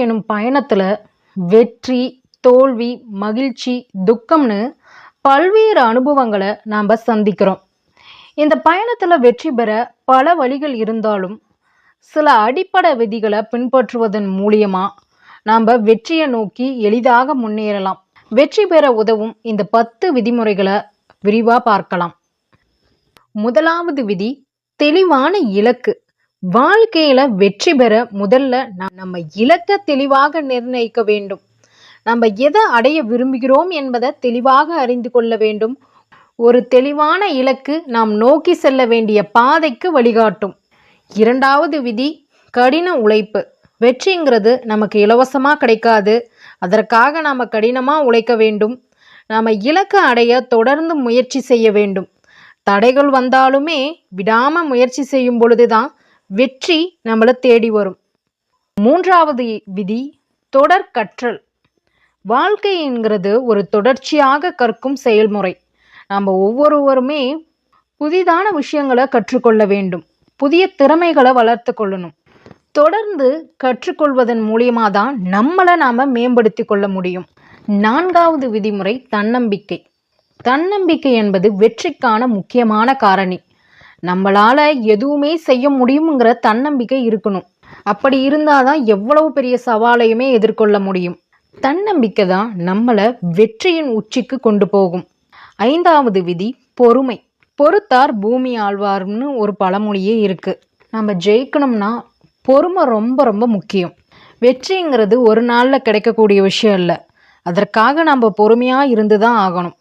எனும் பயணத்துல வெற்றி, தோல்வி, மகிழ்ச்சி, துக்கம்னு பல்வேறு அனுபவங்களை நாம் சந்திக்கிறோம். இந்த பயணத்துல வெற்றி பெற பல வழிகள் இருந்தாலும் சில அடிப்படை விதிகளை பின்பற்றுவதன் மூலியமா நாம் வெற்றியை நோக்கி எளிதாக முன்னேறலாம். வெற்றி பெற உதவும் இந்த 10 விதிமுறைகளை விரிவா பார்க்கலாம். முதலாவது விதி, தெளிவான இலக்கு. வாழ்க்கையில வெற்றி பெற முதல்ல நம்ம இலக்கை தெளிவாக நிர்ணயிக்க வேண்டும். நம்ம எதை அடைய விரும்புகிறோம் என்பதை தெளிவாக அறிந்து கொள்ள வேண்டும். ஒரு தெளிவான இலக்கு நாம் நோக்கி செல்ல வேண்டிய பாதைக்கு வழிகாட்டும். இரண்டாவது விதி, கடின உழைப்பு. வெற்றிங்கிறது நமக்கு இலவசமா கிடைக்காது. அதற்காக நாம கடினமா உழைக்க வேண்டும். நாம இலக்கை அடைய தொடர்ந்து முயற்சி செய்ய வேண்டும். தடைகள் வந்தாலுமே விடாம முயற்சி செய்யும் பொழுதுதான் வெற்றி நம்மளை தேடி வரும். மூன்றாவது விதி, தொடர் கற்றல். வாழ்க்கைங்கிறது ஒரு தொடர்ச்சியாக கற்கும் செயல்முறை. நம்ம ஒவ்வொருவருமே புதிதான விஷயங்களை கற்றுக்கொள்ள வேண்டும். புதிய திறமைகளை வளர்த்து கொள்ளணும். தொடர்ந்து கற்றுக்கொள்வதன் மூலியமா தான் நம்மளை நாம மேம்படுத்தி கொள்ள முடியும். நான்காவது விதிமுறை, தன்னம்பிக்கை. தன்னம்பிக்கை என்பது வெற்றிக்கான முக்கியமான காரணி. நம்மளால எதுவுமே செய்ய முடியுங்கிற தன்னம்பிக்கை இருக்கணும். அப்படி இருந்தாதான் எவ்வளவு பெரிய சவாலையுமே எதிர்கொள்ள முடியும். தன்னம்பிக்கை தான் நம்மளை வெற்றியின் உச்சிக்கு கொண்டு போகும். ஐந்தாவது விதி, பொறுமை. பொறுத்தார் பூமி ஆழ்வார்னு ஒரு பழமொழியே இருக்கு. நம்ம ஜெயிக்கணும்னா பொறுமை ரொம்ப ரொம்ப முக்கியம். வெற்றிங்கிறது ஒரு நாளில் கிடைக்கக்கூடிய விஷயம் இல்லை. அதற்காக நம்ம பொறுமையா இருந்துதான் ஆகணும்.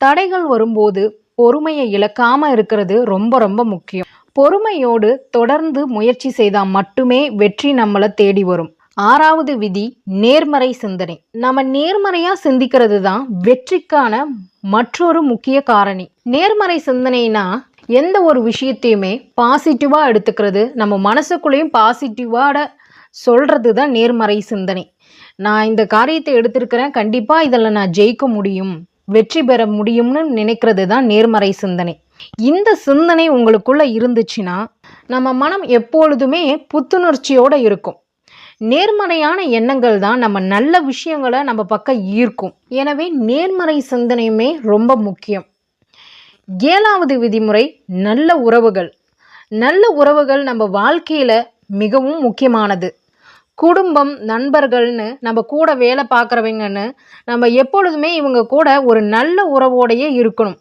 தடைகள் வரும்போது பொறுமையை இழக்காம இருக்கிறது ரொம்ப ரொம்ப முக்கியம். பொறுமையோடு தொடர்ந்து முயற்சி செய்தால் மட்டுமே வெற்றி நம்மளை தேடி வரும். ஆறாவது விதி, நேர்மறை சிந்தனை. நம்ம நேர்மறையா சிந்திக்கிறது தான் வெற்றிக்கான மற்றொரு முக்கிய காரணி. நேர்மறை சிந்தனைனா எந்த ஒரு விஷயத்தையுமே பாசிட்டிவா எடுத்துக்கிறது, நம்ம மனசுக்குள்ளேயும் பாசிட்டிவாட சொல்றது தான் நேர்மறை சிந்தனை. நான் இந்த காரியத்தை எடுத்திருக்கிறேன், கண்டிப்பா இதில் நான் ஜெயிக்க முடியும், வெற்றி பெற முடியும்னு நினைக்கிறது தான் நேர்மறை சிந்தனை. இந்த சிந்தனை உங்களுக்குள்ள இருந்துச்சுன்னா நம்ம மனம் எப்பொழுதுமே புத்துணர்ச்சியோட இருக்கும். நேர்மறையான எண்ணங்கள் தான் நம்ம நல்ல விஷயங்களை நம்ம பக்கம் ஈர்க்கும். எனவே நேர்மறை சிந்தனையுமே ரொம்ப முக்கியம். ஏழாவது விதிமுறை, நல்ல உறவுகள். நல்ல உறவுகள் நம்ம வாழ்க்கையில மிகவும் முக்கியமானது. குடும்பம், நண்பர்கள்னு நம்ம கூட வேலை பார்க்குறவங்கன்னு நம்ம எப்பொழுதுமே இவங்க கூட ஒரு நல்ல உறவோடையே இருக்கணும்.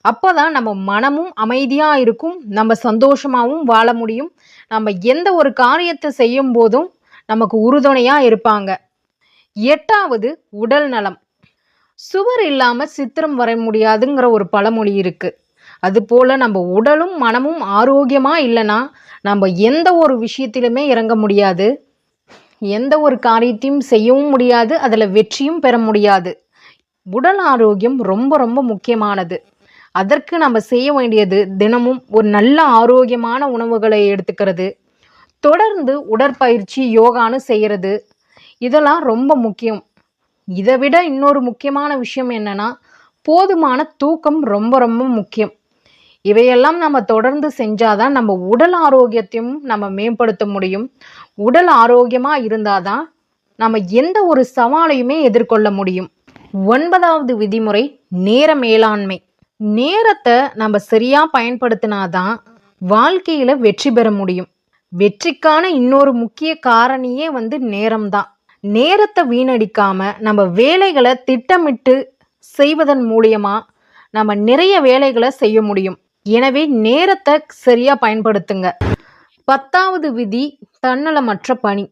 அப்போதான் நம்ம மனமும் அமைதியாக இருக்கும், நம்ம சந்தோஷமாகவும் வாழ முடியும். நம்ம எந்த ஒரு காரியத்தை செய்யும் போதும் நமக்கு உறுதுணையாக இருப்பாங்க. எட்டாவது, உடல் நலம். சுவர் இல்லாமல் சித்திரம் வரைய முடியாதுங்கிற ஒரு பழமொழி இருக்கு. அதுபோல் நம்ம உடலும் மனமும் ஆரோக்கியமாக இல்லைன்னா நம்ம எந்த ஒரு விஷயத்திலுமே இறங்க முடியாது, எந்த ஒரு காரியத்தையும் செய்யவும் முடியாது, அதில் வெற்றியும் பெற முடியாது. உடல் ஆரோக்கியம் ரொம்ப ரொம்ப முக்கியமானது. அதற்கு நம்ம செய்ய வேண்டியது தினமும் ஒரு நல்ல ஆரோக்கியமான உணவுகளை எடுத்துக்கிறது, தொடர்ந்து உடற்பயிற்சி யோகான்னு செய்கிறது. இதெல்லாம் ரொம்ப முக்கியம். இதை விட இன்னொரு முக்கியமான விஷயம் என்னன்னா, போதுமான தூக்கம் ரொம்ப ரொம்ப முக்கியம். இவையெல்லாம் நம்ம தொடர்ந்து செஞ்சாதான் நம்ம உடல் ஆரோக்கியத்தையும் நம்ம மேம்படுத்த முடியும். உடல் ஆரோக்கியமாக இருந்தாதான் நம்ம எந்த ஒரு சவாலையுமே எதிர்கொள்ள முடியும். ஒன்பதாவது விதிமுறை, நேர மேலாண்மை. நேரத்தை நம்ம சரியா பயன்படுத்தினாதான் வாழ்க்கையில வெற்றி பெற முடியும். வெற்றிக்கான இன்னொரு முக்கிய காரணியே நேரம்தான். நேரத்தை வீணடிக்காம நம்ம வேலைகளை திட்டமிட்டு செய்வதன் மூலியமா நம்ம நிறைய வேலைகளை செய்ய முடியும். எனவே நேரத்தை சரியா பயன்படுத்துங்க. 10வது விதி, தன்னலமற்ற பணி.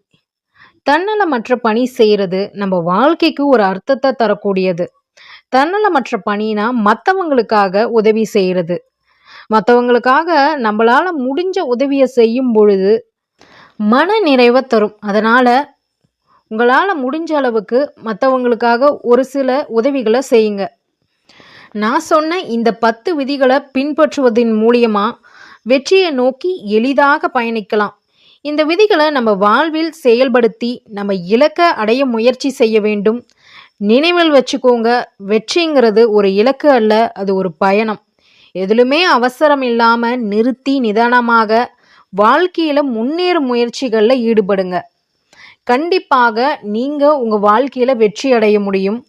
தன்னலமற்ற பணி செய்யறது நம்ம வாழ்க்கைக்கு ஒரு அர்த்தத்தை தரக்கூடியது. தன்னலமற்ற பணினா மற்றவங்களுக்காக உதவி செய்யறது. மற்றவங்களுக்காக நம்மளால முடிஞ்ச உதவியை செய்யும் பொழுது மன நிறைவை தரும். அதனால உங்களால் முடிஞ்ச அளவுக்கு மற்றவங்களுக்காக ஒரு சில உதவிகளை செய்யுங்க. நான் சொன்ன இந்த 10 விதிகளை பின்பற்றுவதன் மூலியமா வெற்றியை நோக்கி எளிதாக பயணிக்கலாம். இந்த விதிகளை நம்ம வாழ்வில் செயல்படுத்தி நம்ம இலக்கை அடைய முயற்சி செய்ய வேண்டும். நினைவில் வச்சுக்கோங்க, வெற்றிங்கிறது ஒரு இலக்கு அல்ல, அது ஒரு பயணம். எதிலுமே அவசரம் இல்லாமல் நிறுத்தி நிதானமாக வாழ்க்கையில் முன்னேறும் முயற்சிகளில் ஈடுபடுங்க. கண்டிப்பாக நீங்க உங்க வாழ்க்கையில வெற்றி அடைய முடியும்.